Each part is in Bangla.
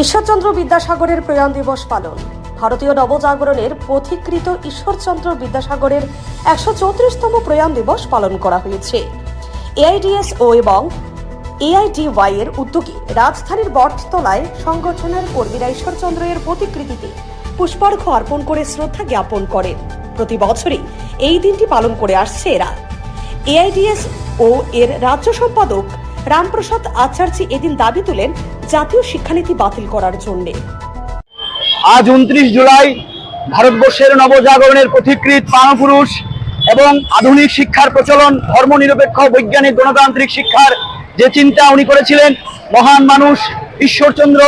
ঈশ্বরচন্দ্র বিদ্যাসাগরের প্রয়াণ দিবস পালন। ভারতীয় নবজাগরণের পথিকৃত ঈশ্বরচন্দ্র বিদ্যাসাগরের 134তম প্রয়াণ দিবস পালন করা হয়েছে। এআইডিএসও এবং এআইডিওয়াই এর উদ্যোগে রাজধানীর বটতলায় সংগঠনের কর্মীরা ঈশ্বরচন্দ্রের প্রতিকৃতিতে পুষ্পার্ঘ্য অর্পণ করে শ্রদ্ধা জ্ঞাপন করেন। প্রতি বছরই এই দিনটি পালন করে আসছে এরা। এআইডিএসও এর রাজ্য সম্পাদক রামপ্রসাদ আচার্য এদিন দাবি তুলেন জাতীয় শিক্ষানীতি বাতিল করার জন্য। আজ 29 জুলাই ভারতবর্ষের নবজাগরণের পথিকৃৎ প্রাণপুরুষ এবং আধুনিক শিক্ষার প্রচলন, ধর্মনিরপেক্ষ বৈজ্ঞানিক গণতান্ত্রিক শিক্ষার যে চিন্তা উনি করেছিলেন, মহান মানুষ ঈশ্বরচন্দ্র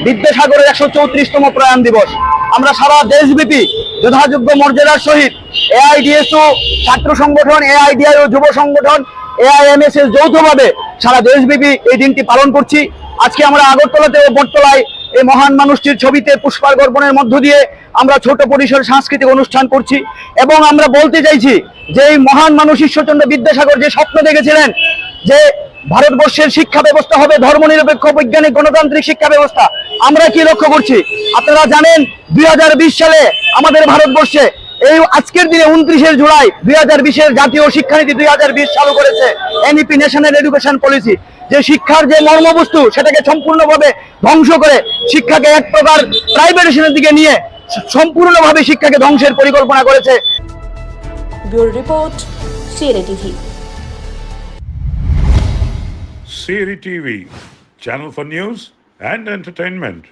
বিদ্যাসাগরের 134তম প্রয়াণ দিবস। আমরা সারা দেশব্যাপী যথাযোগ্য মর্যাদার সহিত এআইডিএসও ছাত্র সংগঠন, এআইডিআইও যুব সংগঠন, এআইএমএসএস যৌথভাবে সারা দেশব্যাপী এই দিনটি পালন করছি। আজকে আমরা আগরতলাতে ও বটতলায় এই মহান মানুষটির ছবিতে পুষ্পার্ঘ্য অর্পণের মধ্য দিয়ে আমরা ছোট পরিসর সাংস্কৃতিক অনুষ্ঠান করছি এবং আমরা বলতে চাইছি যে এই মহান মানুষ ঈশ্বরচন্দ্র বিদ্যাসাগর যে স্বপ্ন দেখেছিলেন যে ভারতবর্ষের শিক্ষা ব্যবস্থা হবে ধর্মনিরপেক্ষ বৈজ্ঞানিক গণতান্ত্রিক শিক্ষা ব্যবস্থা, আমরা কি লক্ষ্য করছি? আপনারা জানেন 2020 সালে আমাদের ভারতবর্ষে এই আজকের দিনে 29 জুলাই 2020 জাতীয় শিক্ষানীতি 2020 চালু করেছে এনইপি, ন্যাশনাল এডুকেশন পলিসি। যে শিক্ষার যে মর্মবস্তু সেটাকে সম্পূর্ণভাবে ধ্বংস করে শিক্ষাকে এক প্রকার প্রাইভেটাইজেশনের দিকে নিয়ে সম্পূর্ণভাবে শিক্ষাকে ধ্বংসের পরিকল্পনা করেছে। Bureau report, CNA TV. CNE TV, channel for news and entertainment.